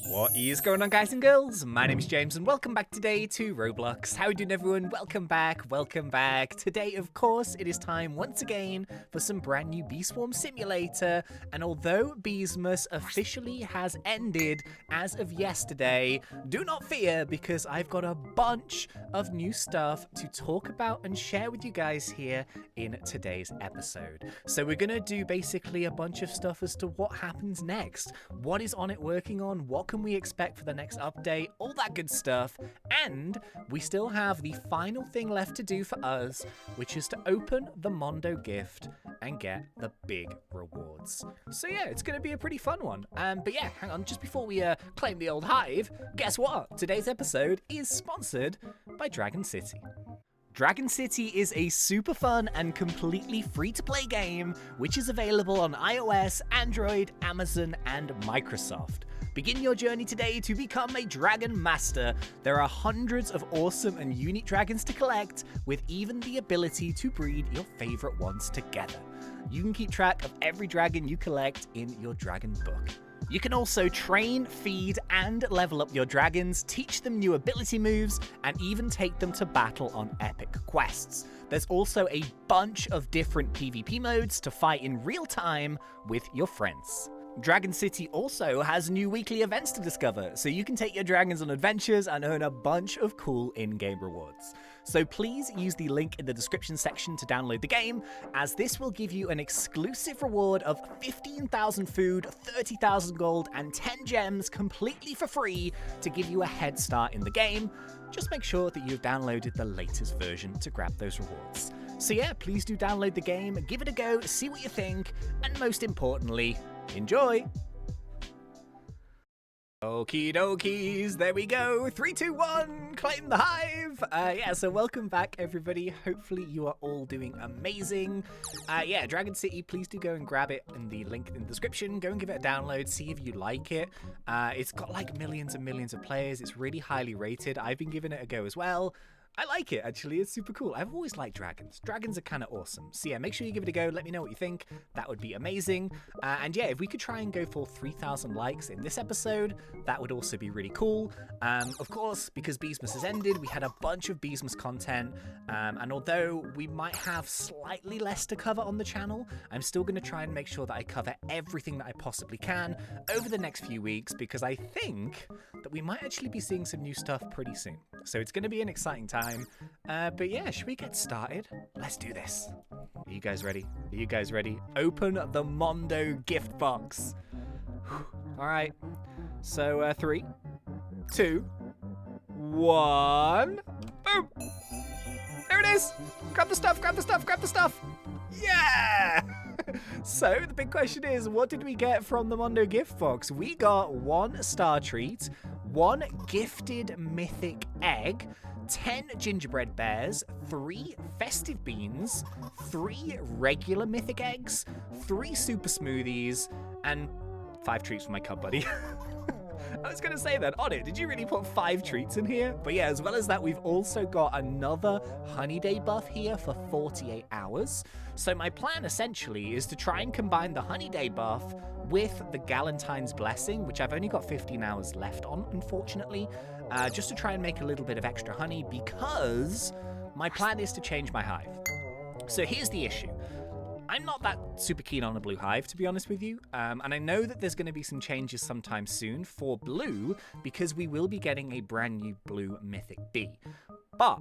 What is going on, guys and girls? My name is James and welcome back today to Roblox. How are you doing, everyone? Welcome back, welcome back. Today, of course, it is time once again for some brand new Bee Swarm Simulator. And although Beesmas officially has ended as of yesterday, do not fear because I've got a bunch of new stuff to talk about and share with you guys here in today's episode. So we're going to do basically a bunch of stuff as to what happens next. What is Onett working on? What can we expect for the next update? All that good stuff. And we still have the final thing left to do for us, which is to open the Mondo gift and get the big rewards. So yeah, it's going to be a pretty fun one. But yeah, hang on, just before we claim the old hive, guess what? Today's episode is sponsored by Dragon City. Dragon City is a super fun and completely free-to-play game which is available on iOS, Android, Amazon, and Microsoft. Begin your journey today to become a Dragon Master. There are hundreds of awesome and unique dragons to collect, with even the ability to breed your favorite ones together. You can keep track of every dragon you collect in your dragon book. You can also train, feed, and level up your dragons, teach them new ability moves, and even take them to battle on epic quests. There's also a bunch of different PvP modes to fight in real time with your friends. Dragon City also has new weekly events to discover, so you can take your dragons on adventures and earn a bunch of cool in-game rewards. So please use the link in the description section to download the game, as this will give you an exclusive reward of 15,000 food, 30,000 gold, and 10 gems completely for free to give you a head start in the game. Just make sure that you've downloaded the latest version to grab those rewards. So yeah, please do download the game, give it a go, see what you think, and most importantly, enjoy! Okie dokies, there we go. 3, 2, 1, claim the hive. Yeah, so welcome back, everybody. Hopefully you are all doing amazing. Yeah, Dragon City, please do go and grab it in the link in the description. Go and give it a download, see if you like it. It's got like millions and millions of players. It's really highly rated. I've been giving it a go as well. I like it, actually. It's super cool. I've always liked dragons. Dragons are kind of awesome. So yeah, make sure you give it a go. Let me know what you think. That would be amazing. And yeah, if we could try and go for 3,000 likes in this episode, that would also be really cool. Of course, because Beesmas has ended, we had a bunch of Beesmas content. And although we might have slightly less to cover on the channel, I'm still going to try and make sure that I cover everything that I possibly can over the next few weeks, because I think that we might actually be seeing some new stuff pretty soon. So it's going to be an exciting time. But yeah, should we get started? Let's do this. Are you guys ready? Are you guys ready? Open the Mondo gift box. All right. So 3, 2, 1. Boom. There it is. Grab the stuff, grab the stuff, grab the stuff. Yeah! So the big question is, what did we get from the Mondo gift box? We got 1 star treat, 1 gifted mythic egg, 10 gingerbread bears, 3 festive beans, 3 regular mythic eggs, 3 super smoothies, and 5 treats for my cub buddy. I was going to say that, Onett, did you really put 5 treats in here? But yeah, as well as that, we've also got another Honeyday buff here for 48 hours. So my plan essentially is to try and combine the Honeyday buff with the Galentine's Blessing, which I've only got 15 hours left on, unfortunately, just to try and make a little bit of extra honey, because my plan is to change my hive. So here's the issue. I'm not that super keen on a blue hive, to be honest with you, and I know that there's going to be some changes sometime soon for blue, because we will be getting a brand new blue mythic bee. But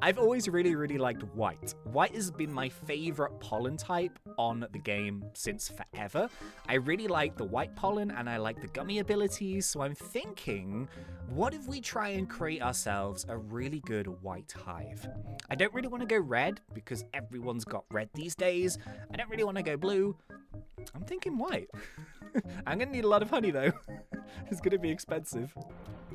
I've always really liked white. White has been my favorite pollen type on the game since forever. I really like the white pollen and I like the gummy abilities, so I'm thinking, what if we try and create ourselves a really good white hive? I don't really want to go red because everyone's got red these days. I don't really want to go blue. I'm thinking white. I'm going to need a lot of honey though. It's going to be expensive.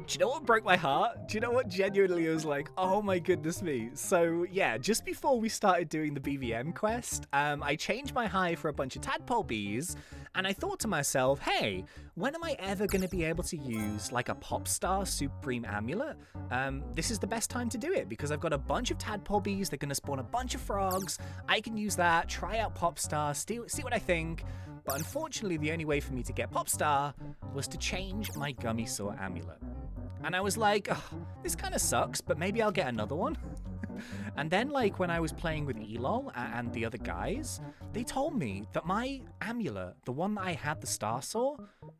Do you know what broke my heart? Do you know what genuinely was like, oh my goodness me? So yeah, just before we started doing the BVM quest, I changed my hive for a bunch of tadpole bees, And I thought to myself, hey, when am I ever going to be able to use like a Popstar Supreme Amulet? This is the best time to do it because I've got a bunch of tadpole bees. They're going to spawn a bunch of frogs. I can use that, try out Popstar, see what I think. But unfortunately, the only way for me to get Popstar was to change my Gummy Saw Amulet. And I was like, oh, this kind of sucks, but maybe I'll get another one. And then, like, when I was playing with Elol and the other guys, they told me that my amulet, the one that I had, the Star Saw,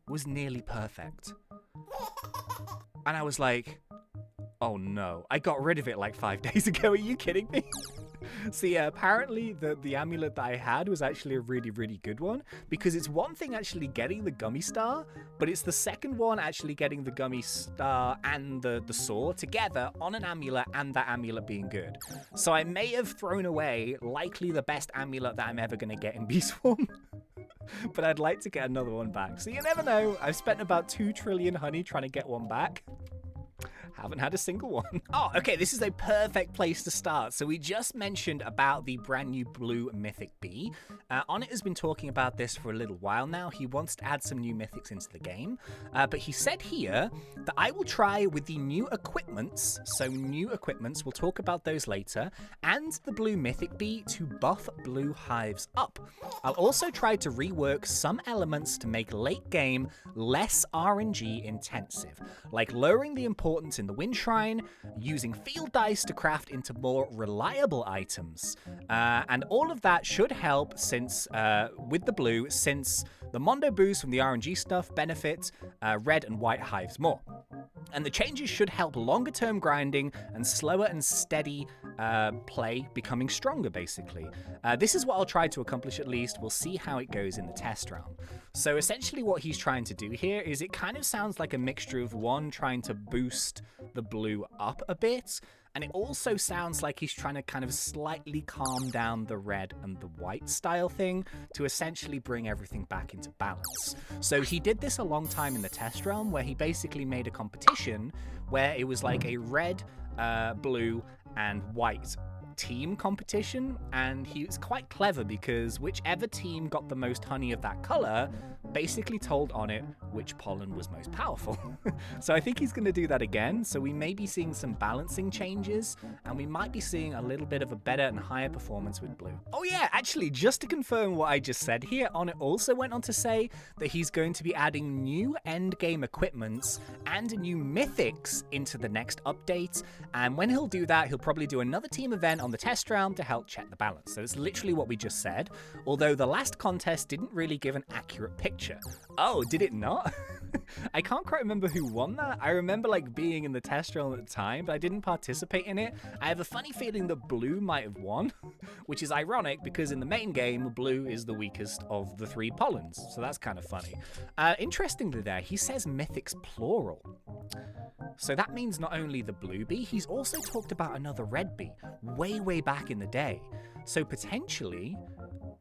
was nearly perfect. And I was like, oh no, I got rid of it like 5 days ago. Are you kidding me? So yeah, apparently the amulet that I had was actually a really, really good one, because it's one thing actually getting the Gummy Star, but it's the second one actually getting the Gummy Star and the saw together on an amulet, and that amulet being good. So I may have thrown away likely the best amulet that I'm ever going to get in Bee Swarm. But I'd like to get another one back. So you never know. I've spent about 2 trillion honey trying to get one back. Haven't had a single one. Oh, okay, this is a perfect place to start. So we just mentioned about the brand new blue mythic bee. Onett has been talking about this for a little while now. He wants to add some new mythics into the game. But he said here that I will try with the new equipments. So new equipments, we'll talk about those later. And the blue mythic bee to buff blue hives up. I'll also try to rework some elements to make late game less RNG intensive, like lowering the importance in the Wind Shrine, using field dice to craft into more reliable items. And all of that should help since with the blue, since the Mondo boost from the RNG stuff benefit red and white hives more. And the changes should help longer term grinding and slower and steady play becoming stronger, basically. This is what I'll try to accomplish at least. We'll see how it goes in the test round. So essentially what he's trying to do here is it kind of sounds like a mixture of one trying to boost the blue up a bit, and it also sounds like he's trying to kind of slightly calm down the red and the white style thing to essentially bring everything back into balance. So he did this a long time in the test realm where he basically made a competition where it was like a red, blue, and white team competition, and he was quite clever because whichever team got the most honey of that color basically told Onett which pollen was most powerful. So I think he's going to do that again, so we may be seeing some balancing changes, and we might be seeing a little bit of a better and higher performance with blue. Oh yeah, actually, just to confirm what I just said here, Onett also went on to say that he's going to be adding new endgame equipments and new mythics into the next update, and when he'll do that, he'll probably do another team event on the test round to help check the balance. So it's literally what we just said, although the last contest didn't really give an accurate picture. Oh, did it not? I can't quite remember who won that. I remember like being in the test round at the time, but I didn't participate in it. I have a funny feeling that blue might have won, which is ironic because in the main game, blue is the weakest of the 3 pollens. So that's kind of funny. Interestingly there, he says mythics plural. So that means not only the blue bee, he's also talked about another red bee way back in the day. So potentially,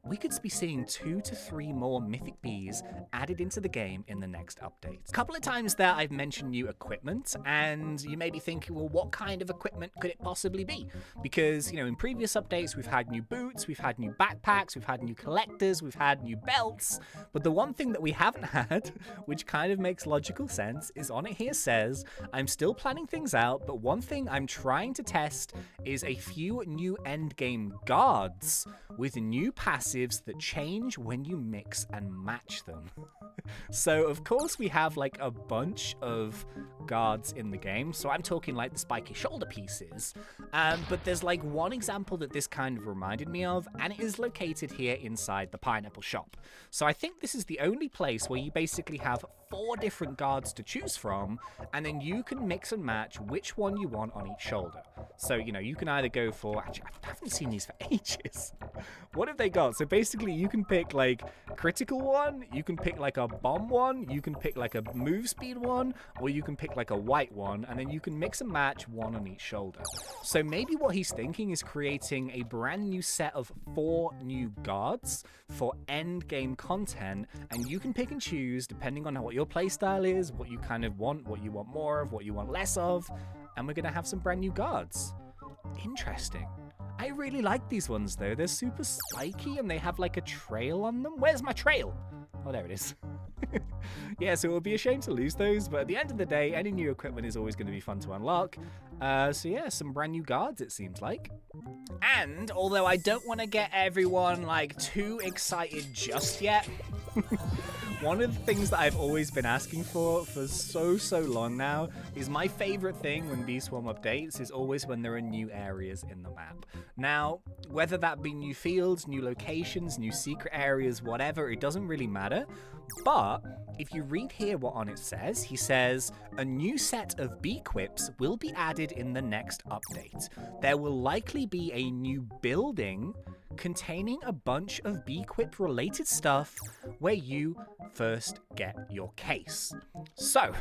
we could be seeing 2 to 3 more mythic bees added into the game in the next update. A couple of times there I've mentioned new equipment, and you may be thinking, well, what kind of equipment could it possibly be? Because, you know, in previous updates we've had new boots, we've had new backpacks, we've had new collectors, we've had new belts, but the one thing that we haven't had, which kind of makes logical sense, is Onett here says, I'm still planning things out, but one thing I'm trying to test is a few new endgame guards with new passives that change when you mix and match them. So of course we have like a bunch of guards in the game, so I'm talking like the spiky shoulder pieces, but there's like one example that this kind of reminded me of, and it is located here inside the pineapple shop. So I think this is the only place where you basically have 4 different guards to choose from, and then you can mix and match which one you want on each shoulder. So, you know, you can either go for, actually, I haven't seen these for ages. What have they got? So basically you can pick like critical one, you can pick like a bomb one, you can pick like a move speed one, or you can pick like a white one, and then you can mix and match one on each shoulder. So maybe what he's thinking is creating a brand new set of 4 new guards for end game content, and you can pick and choose depending on what your playstyle is, what you kind of want, what you want more of, what you want less of, and we're gonna have some brand new guards. Interesting. I really like these ones though. They're super spiky and they have like a trail on them. Where's my trail? Oh, there it is. Yeah, so it would be a shame to lose those, but at the end of the day, any new equipment is always going to be fun to unlock. So yeah, some brand new guards, it seems like. And although I don't want to get everyone like too excited just yet, one of the things that I've always been asking for so long now is my favorite thing when Bee Swarm updates is always when there are new areas in the map. Now, whether that be new fields, new locations, new secret areas, whatever, it doesn't really matter. But if you read here what Onett says, he says, a new set of Beequips will be added in the next update. There will likely be a new building containing a bunch of Beequip related stuff where you first get your case. So,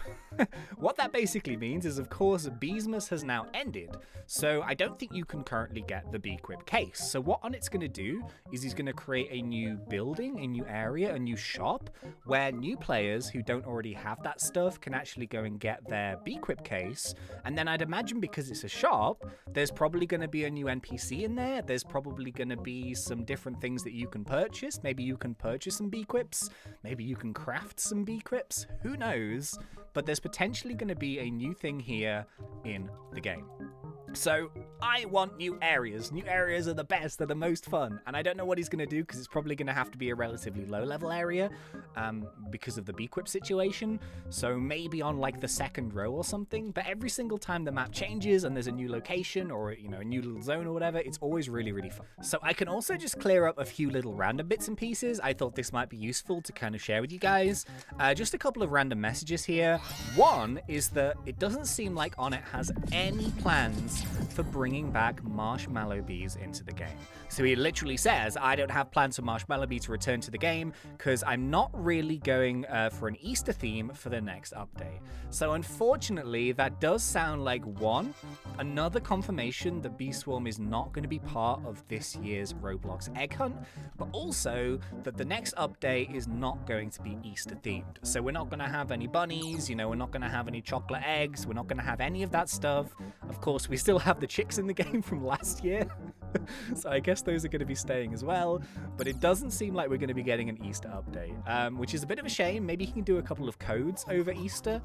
what that basically means is, of course, Beesmas has now ended, so I don't think you can currently get the Beequip case. So what Onett's going to do is he's going to create a new building, a new area, a new shop, where new players who don't already have that stuff can actually go and get their Beequip case, and then I'd imagine because it's a shop, there's probably going to be a new NPC in there, there's probably going to be some different things that you can purchase. Maybe you can purchase some Beequips, maybe you can craft some Beequips, who knows, but there's potentially going to be a new thing here in the game. So I want new areas. New areas are the best, they're the most fun. And I don't know what he's going to do because it's probably going to have to be a relatively low level area because of the Beequip situation. So maybe on like the second row or something. But every single time the map changes and there's a new location or, you know, a new little zone or whatever, it's always really fun. So I can also just clear up a few little random bits and pieces. I thought this might be useful to kind of share with you guys. Just a couple of random messages here. One is that it doesn't seem like Onett has any plans for bringing back marshmallow bees into the game. So he literally says, I don't have plans for marshmallow bee to return to the game because I'm not really going for an Easter theme for the next update. So unfortunately, that does sound like another confirmation that Bee Swarm is not going to be part of this year's Roblox egg hunt, but also that the next update is not going to be Easter themed. So we're not going to have any bunnies, you know, we're not going to have any chocolate eggs, we're not going to have any of that stuff. Of course, we still have the chicks in the game from last year. So I guess those are going to be staying as well, but it doesn't seem like we're going to be getting an Easter update, which is a bit of a shame. Maybe he can do a couple of codes over Easter,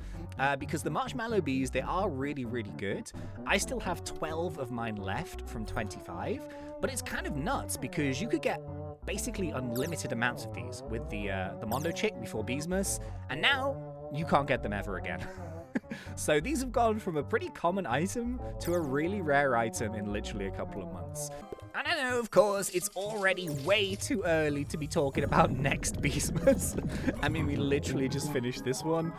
because the marshmallow bees, they are really good. I still have 12 of mine left from 25, but it's kind of nuts because you could get basically unlimited amounts of these with the Mondo chick before Beesmas, and now you can't get them ever again. So these have gone from a pretty common item to a really rare item in literally a couple of months. And I know, of course, it's already way too early to be talking about next Beesmas. I mean, we literally just finished this one,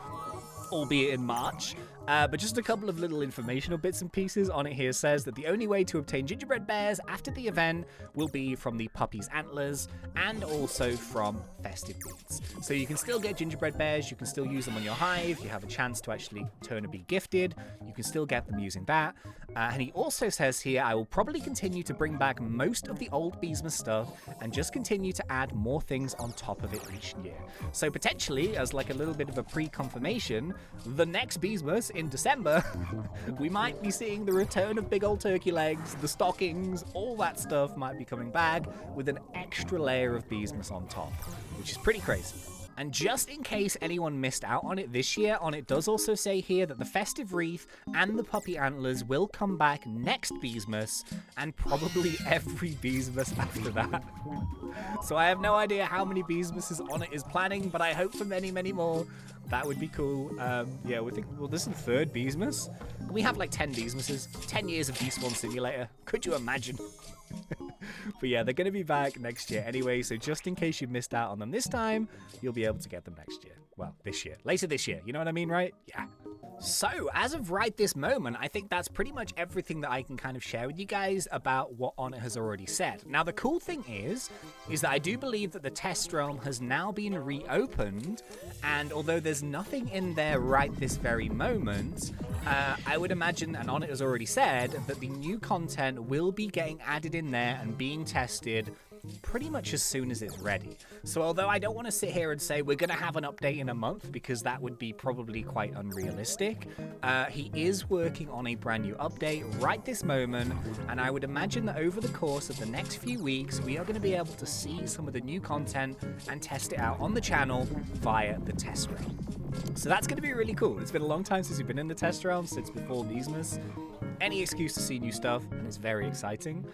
albeit in March. But just a couple of little informational bits and pieces on it here says that the only way to obtain gingerbread bears after the event will be from the puppy's antlers and also from festive beads. So you can still get gingerbread bears, you can still use them on your hive, you have a chance to actually turn a bee gifted, you can still get them using that. And he also says here, I will probably continue to bring back most of the old Beesmas stuff and just continue to add more things on top of it each year. So potentially, as like a little bit of a pre-confirmation, the next Beesmas in December, we might be seeing the return of big old turkey legs, the stockings, all that stuff might be coming back with an extra layer of Beesmas on top, which is pretty crazy. And just in case anyone missed out on it this year, Onett does also say here that the festive wreath and the puppy antlers will come back next Beesmas, and probably every Beesmas after that. So I have no idea how many Beesmases Onett is planning, but I hope for many more. That would be cool. Yeah, well, this is the third Beesmas. We have like 10 Beesmases, 10 years of Bee Swarm Simulator. Could you imagine? But yeah, they're going to be back next year anyway, so just in case you missed out on them this time, you'll be able to get them next year. Well, this year. Later this year. You know what I mean, right? Yeah. So, as of right this moment, I think that's pretty much everything that I can kind of share with you guys about what Onett has already said. Now, the cool thing is that I do believe that the test realm has now been reopened, and although there's nothing in there right this very moment, I would imagine, and Onett has already said, that the new content will be getting added in there and being tested pretty much as soon as it's ready. So although I don't want to sit here and say we're going to have an update in a month, because that would be probably quite unrealistic, he is working on a brand new update right this moment, and I would imagine that over the course of the next few weeks, we are going to be able to see some of the new content and test it out on the channel via the test realm. So that's going to be really cool. It's been a long time since we've been in the test realm, since before Beesmas. Any excuse to see new stuff, and it's very exciting.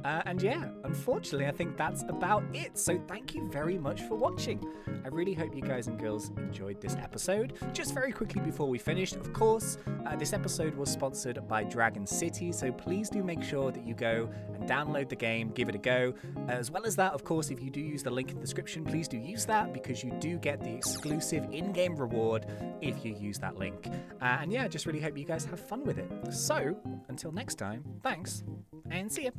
And yeah, unfortunately, I think that's about it. So thank you very much for watching. I really hope you guys and girls enjoyed this episode. Just very quickly before we finished, of course, this episode was sponsored by Dragon City. So please do make sure that you go and download the game, give it a go. As well as that, of course, if you do use the link in the description, please do use that, because you do get the exclusive in-game reward if you use that link. And yeah, just really hope you guys have fun with it. So until next time, thanks and see ya.